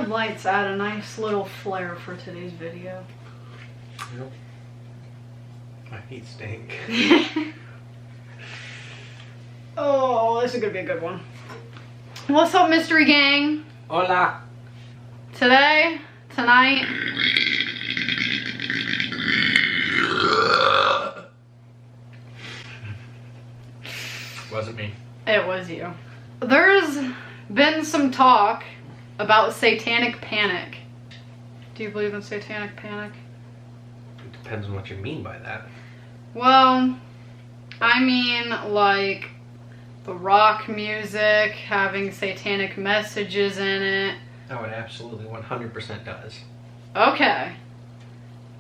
red lights add a nice little flair for today's video. Yep. My feet stink. Oh, this is gonna be a good one. What's up, mystery gang? Hola. Today, tonight, Wasn't me. it was you. There's been some talk about satanic panic. Do you believe in satanic panic? It depends on what you mean by that. Well, I mean like the rock music having satanic messages in it. Oh, it absolutely 100% does. Okay.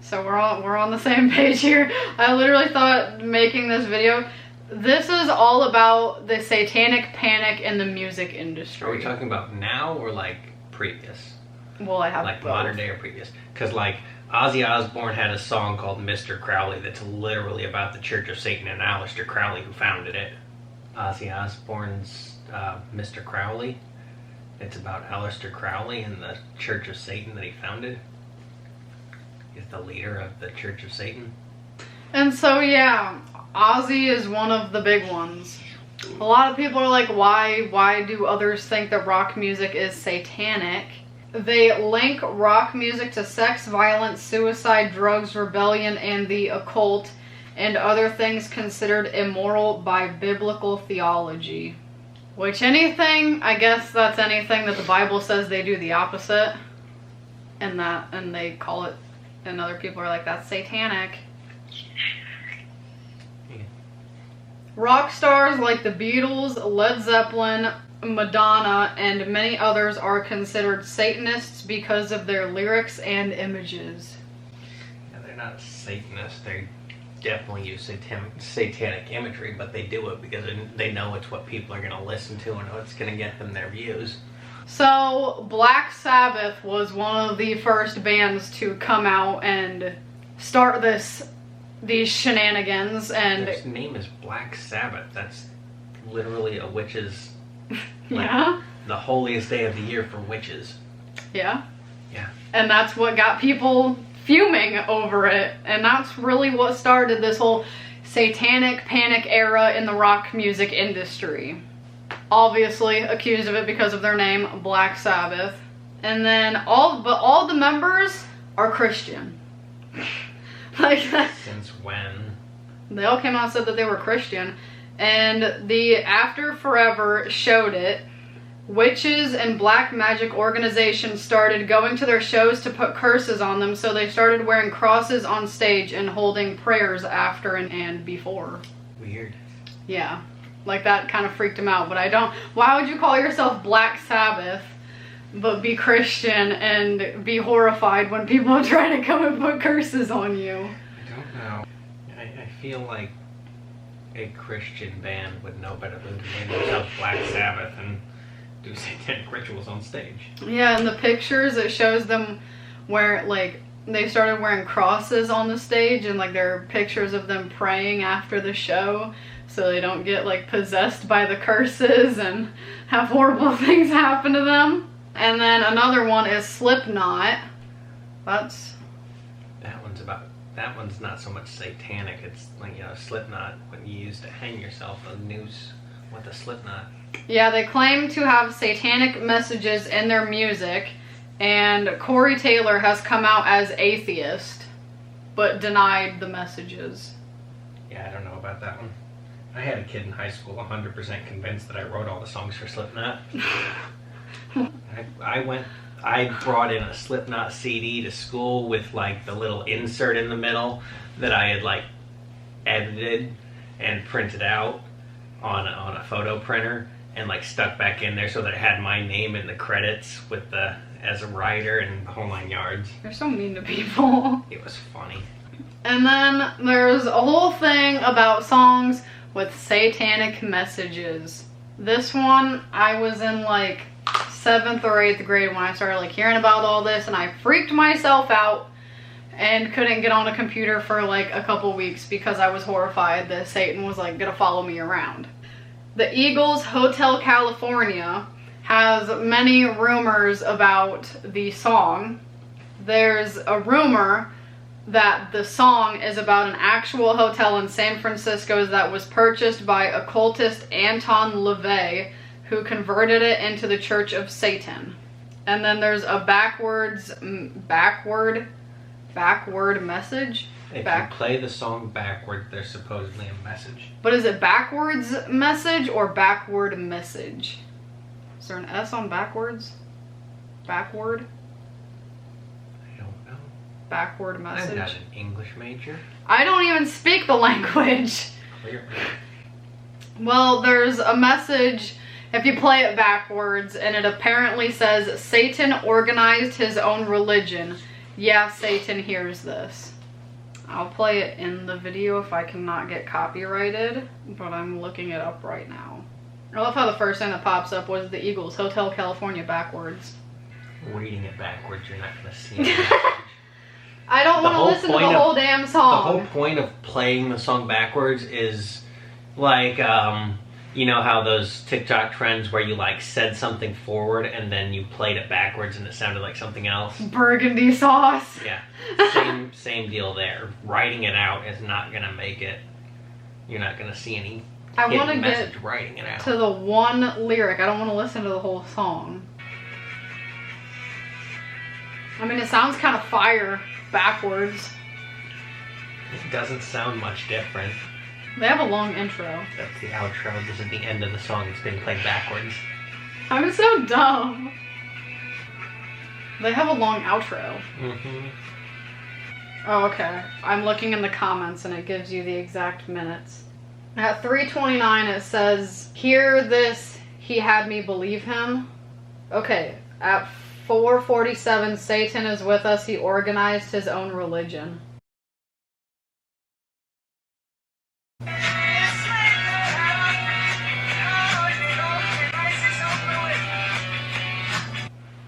So we're on the same page here. I literally thought making this video, this is all about the satanic panic in the music industry. Are we talking about now or like previous? Well, I have like both. modern day or previous? Because like Ozzy Osbourne had a song called Mr. Crowley that's literally about the Church of Satan and Aleister Crowley who founded it. Ozzy Osbourne's Mr. Crowley. It's about Aleister Crowley and the Church of Satan that he founded. He's the leader of the Church of Satan. And so yeah, Ozzy is one of the big ones. A lot of people are like, why do others think that rock music is satanic? They link rock music to sex, violence, suicide, drugs, rebellion, and the occult, and other things considered immoral by biblical theology. Which I guess that's anything that the Bible says they do the opposite. And they call it, and other people are like, that's satanic. Yeah. Rock stars like the Beatles, Led Zeppelin, Madonna, and many others are considered Satanists because of their lyrics and images. Yeah, they're not Satanists. They definitely use satanic imagery, but they do it because they know it's what people are going to listen to and it's going to get them their views. So, Black Sabbath was one of the first bands to come out and start these shenanigans, and Their name is Black Sabbath. That's literally a witch's, yeah, the holiest day of the year for witches. yeah, Yeah. and that's what got people fuming over it, and that's really what started this whole satanic panic era in the rock music industry. Obviously accused of it because of their name, Black Sabbath. And then all the members are Christian. Like, Since when? they all came out and said that they were Christian. And the After Forever showed it. Witches and black magic organizations started going to their shows to put curses on them, so they started wearing crosses on stage and holding prayers after and before. Weird. Yeah, like that kind of freaked him out, but I don't. Why would you call yourself Black Sabbath, but be Christian and be horrified when people try to come and put curses on you? I don't know. I feel like a Christian band would know better than to name themselves Black Sabbath and do satanic rituals on stage. Yeah, in the pictures it shows them where, like, they started wearing crosses on the stage, and like there are pictures of them praying after the show so they don't get like possessed by the curses and have horrible things happen to them. And then another one is Slipknot. That one's not so much satanic. It's like, you know, Slipknot, when you used to hang yourself, a noose with a slipknot. Yeah, they claim to have satanic messages in their music, and Corey Taylor has come out as atheist, but denied the messages. Yeah, I don't know about that one. I had a kid in high school 100% convinced that I wrote all the songs for Slipknot. I brought in a Slipknot CD to school with like the little insert in the middle that I had like edited and printed out on a photo printer and like stuck back in there so that it had my name in the credits with as a writer and the whole 9 yards. You're so mean to people. It was funny. And then there's a whole thing about songs with satanic messages. This one, I was in like 7th or 8th grade when I started like hearing about all this, and I freaked myself out and couldn't get on a computer for like a couple weeks because I was horrified that Satan was like gonna follow me around. The Eagles Hotel California has many rumors about the song. There's a rumor that the song is about an actual hotel in San Francisco that was purchased by occultist Anton LaVey, who converted it into the Church of Satan. And then there's a backward message. If you play the song backwards, there's supposedly a message. But is it backwards message or backward message? Is there an S on backwards? Backward? I don't know. Backward message. I'm not an English major. I don't even speak the language. Clearly. Well, there's a message if you play it backwards, and it apparently says, Satan organized his own religion. Yeah, Satan hears this. I'll play it in the video if I cannot get copyrighted, but I'm looking it up right now. I love how the first thing that pops up was the Eagles, Hotel California backwards. Reading it backwards, you're not going to see it. I don't want to listen to the whole damn song. The whole point of playing the song backwards is like, you know how those TikTok trends where you like said something forward and then you played it backwards and it sounded like something else? Burgundy sauce. Yeah. Same deal there. Writing it out is not going to make it. You're not going to see any I want to message get writing it out. to the one lyric. I don't want to listen to the whole song. I mean, it sounds kind of fire backwards. It doesn't sound much different. They have a long intro. That's the outro. This is the end of the song. It's being played backwards. I'm so dumb. They have a long outro. Mm-hmm. Oh, okay. I'm looking in the comments and it gives you the exact minutes. At 3:29 it says, hear this, he had me believe him. Okay, at 4:47, Satan is with us, he organized his own religion.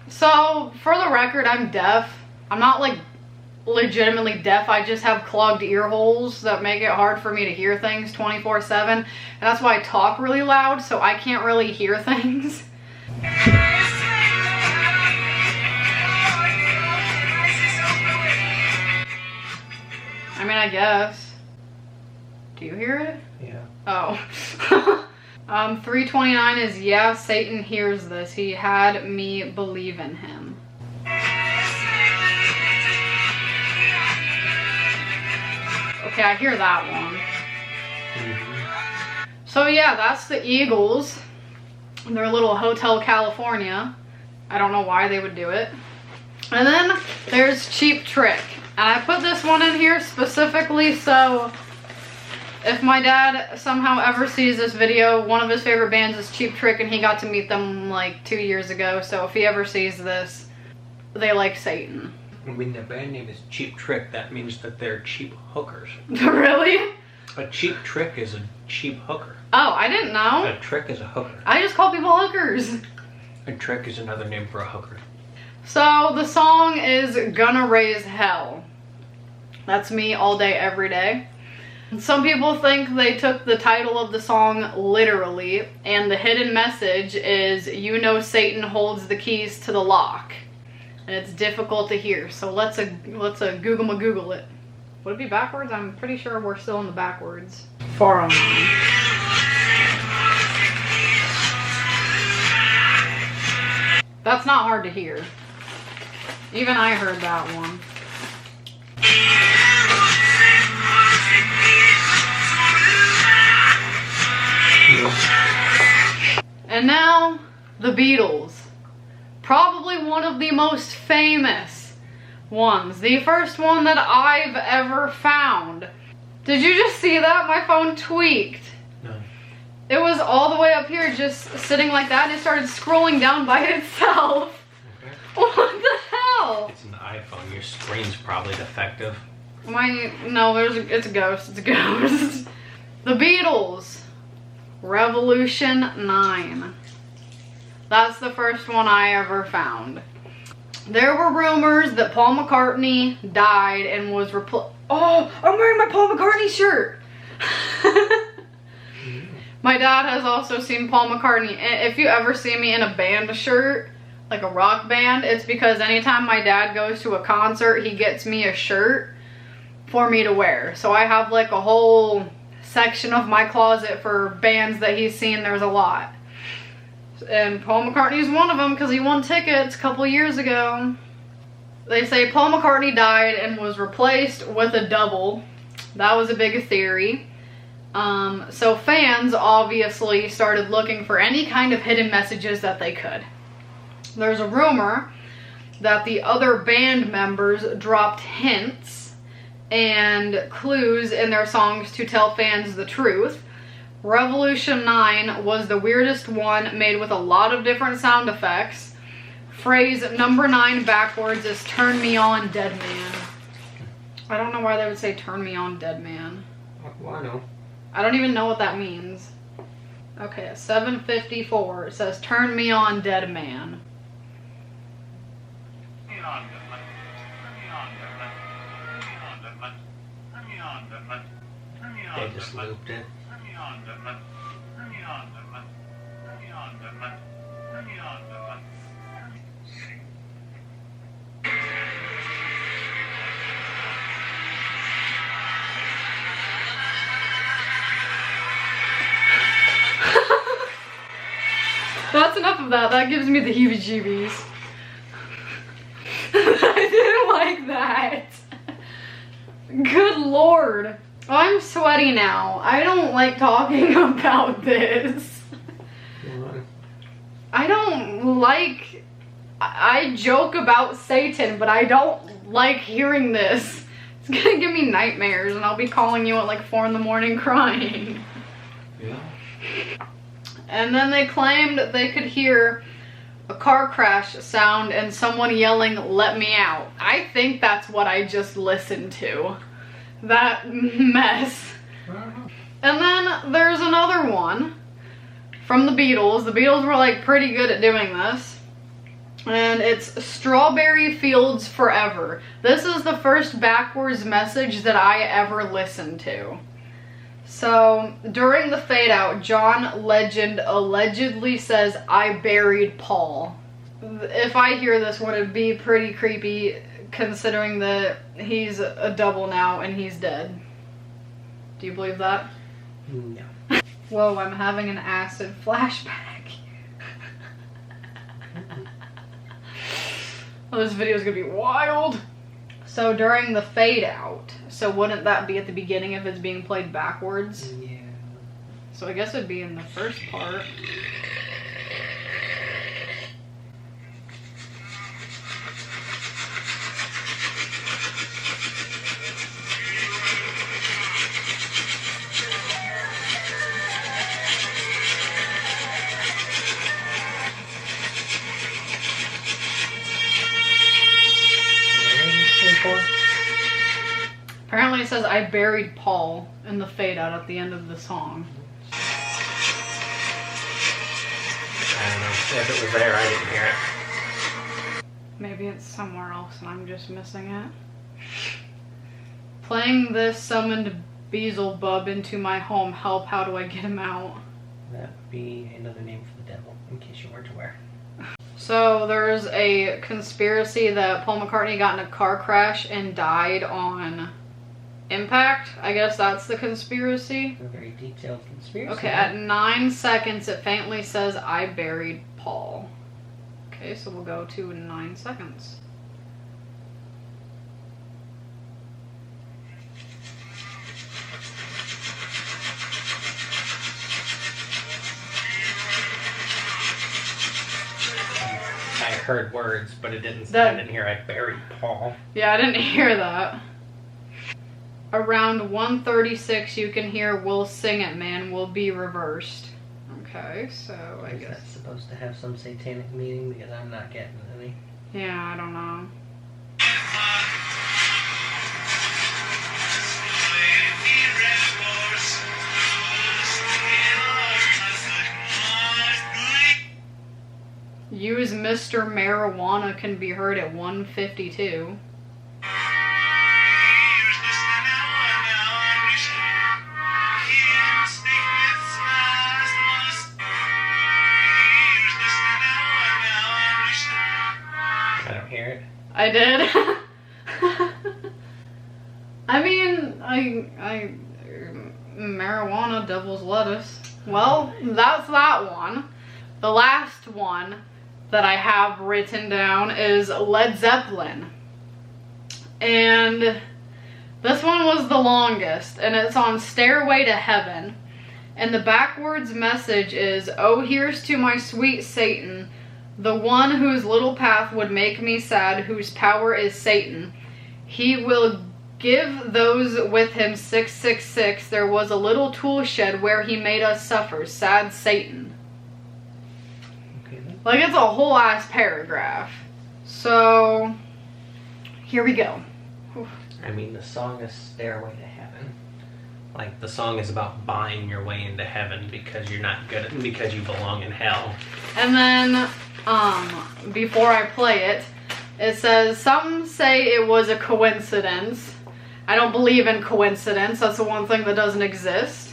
So, for the record, I'm deaf. I'm not like legitimately deaf. I just have clogged ear holes that make it hard for me to hear things 24/7. And that's why I talk really loud, so I can't really hear things. I mean, I guess. Do you hear it? Yeah. Oh. 3:29 is, yeah, Satan hears this. He had me believe in him. Okay, I hear that one. Mm-hmm. So yeah, that's the Eagles. Their little Hotel California. I don't know why they would do it. And then there's Cheap Trick. And I put this one in here specifically so if my dad somehow ever sees this video, one of his favorite bands is Cheap Trick and he got to meet them like 2 years ago. So if he ever sees this, they like Satan. When the band name is Cheap Trick, that means that they're cheap hookers. Really? A cheap trick is a cheap hooker. Oh, I didn't know. A trick is a hooker. I just call people hookers. A trick is another name for a hooker. So the song is Gonna Raise Hell. That's me all day, every day. Some people think they took the title of the song literally, and the hidden message is, you know Satan holds the keys to the lock. And it's difficult to hear, so let's Google it. Would it be backwards? I'm pretty sure we're still in the backwards. Far on. That's not hard to hear. Even I heard that one. And now, the Beatles. Probably one of the most famous ones. The first one that I've ever found. Did you just see that? My phone tweaked. No. It was all the way up here just sitting like that and it started scrolling down by itself. Okay. What the hell? It's an iPhone. Your screen's probably defective. No, it's a ghost. It's a ghost. The Beatles. Revolution 9. That's the first one I ever found. There were rumors that Paul McCartney died and was Oh, I'm wearing my Paul McCartney shirt. My dad has also seen Paul McCartney. If you ever see me in a band shirt, like a rock band, it's because anytime my dad goes to a concert, he gets me a shirt for me to wear. So I have like a whole section of my closet for bands that he's seen. There's a lot. And Paul McCartney is one of them because he won tickets a couple years ago. They say Paul McCartney died and was replaced with a double. That was a big theory. So fans obviously started looking for any kind of hidden messages that they could. There's a rumor that the other band members dropped hints and clues in their songs to tell fans the truth. Revolution 9 was the weirdest one, made with a lot of different sound effects. Phrase number 9 backwards is "Turn me on, dead man." I don't know why they would say "Turn me on, dead man." Well, I know. I don't even know what that means. Okay, at 7:54 it says "Turn me on, dead man." They just looped it. That's enough of that. That gives me the heebie-jeebies. I didn't like that. Good lord. I'm sweaty now. I don't like talking about this. I don't like... I joke about Satan, but I don't like hearing this. It's gonna give me nightmares and I'll be calling you at like 4 in the morning crying. Yeah. And then they claimed they could hear a car crash sound and someone yelling, "Let me out." I think that's what I just listened to. That mess. And then there's another one from the Beatles. The Beatles were like pretty good at doing this. And it's "Strawberry Fields Forever." This is the first backwards message that I ever listened to. So, during the fade out, John Legend allegedly says, "I buried Paul." If I hear this one, it'd be pretty creepy considering that he's a double now and he's dead. Do you believe that? No. Whoa, I'm having an acid flashback. Well, this video is gonna be wild. So during the fade out, so wouldn't that be at the beginning if it's being played backwards? Yeah. So I guess it'd be in the first part. Apparently it says, "I buried Paul" in the fade out at the end of the song. I don't know. If it was there, I didn't hear it. Maybe it's somewhere else and I'm just missing it. Playing this summoned Beelzebub into my home. Help, how do I get him out? That would be another name for the devil, in case you weren't aware. So there's a conspiracy that Paul McCartney got in a car crash and died on impact. I guess that's the conspiracy. A very detailed conspiracy. Okay, at 9 seconds it faintly says, "I buried Paul." Okay, so we'll go to 9 seconds. I heard words, but it didn't. That- I didn't hear "I buried Paul." Yeah, I didn't hear that. Around 1:36 you can hear "We'll Sing It, Man, We'll Be Reversed." Okay, so I Is guess... that supposed to have some satanic meaning? Because I'm not getting any. Yeah, I don't know. Use Mr. Marijuana can be heard at 1:52. I did. I mean, I marijuana, devil's lettuce. Well, that's that one. The last one that I have written down is Led Zeppelin. And this one was the longest, and it's on Stairway to Heaven. And the backwards message is, "Oh, here's to my sweet Satan, the one whose little path would make me sad, whose power is Satan. He will give those with him 666. There was a little tool shed where he made us suffer. Sad Satan." Okay, then. Like, it's a whole ass paragraph. So, here we go. I mean, the song is Stairway to Heaven. Like, the song is about buying your way into heaven because you're not good at, because you belong in hell. And then, before I play it, it says, "Some say it was a coincidence." I don't believe in coincidence. That's the one thing that doesn't exist.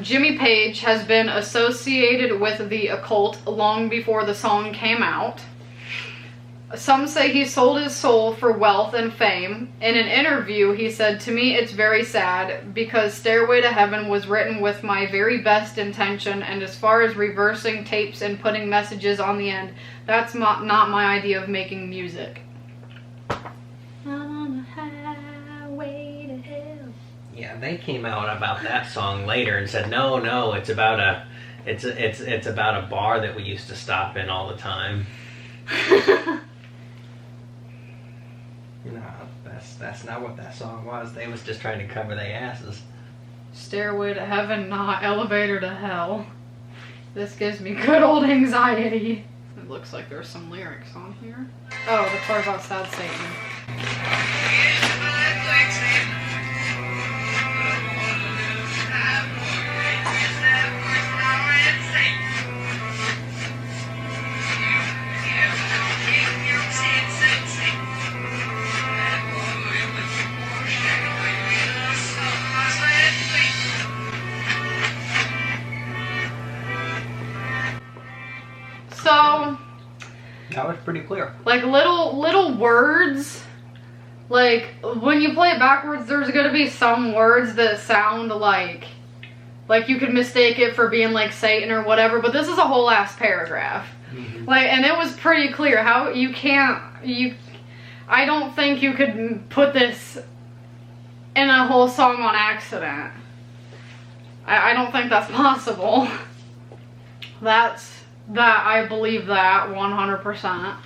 Jimmy Page has been associated with the occult long before the song came out. Some say he sold his soul for wealth and fame. In an interview, he said, "To me, it's very sad because Stairway to Heaven was written with my very best intention, and as far as reversing tapes and putting messages on the end, that's not my idea of making music." On the highway to hell. Yeah, they came out about that song later and said, no, it's about it's about a bar that we used to stop in all the time. No, that's not what that song was. They was just trying to cover their asses. Stairway to Heaven, not elevator to hell. This gives me good old anxiety. It looks like there's some lyrics on here. Oh, the part about Sad Satan. So, that was pretty clear. Like little words, like when you play it backwards, there's gonna be some words that sound like you could mistake it for being like Satan or whatever, but this is a whole ass paragraph. Mm-hmm. Like, and it was pretty clear how I don't think you could put this in a whole song on accident. I don't think that's possible. I believe that 100%.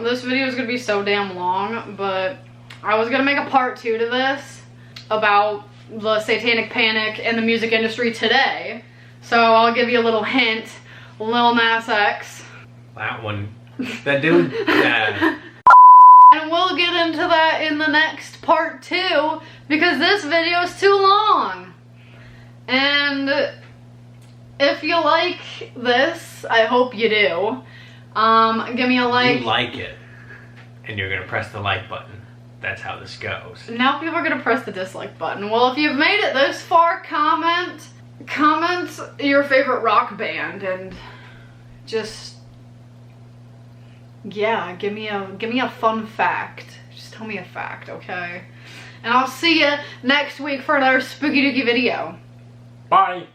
This video is gonna be so damn long, but I was gonna make a part 2 to this about the satanic panic in the music industry today. So I'll give you a little hint. Lil Nas X. That one. That dude. Yeah. And we'll get into that in the next part 2 because this video is too long. And if you like this, I hope you do. Give me a like. You like it, and you're gonna press the like button. That's how this goes. Now people are gonna press the dislike button. Well, if you've made it this far, comment your favorite rock band and just, yeah, give me a fun fact. Just tell me a fact, okay? And I'll see you next week for another spooky dooky video. Bye.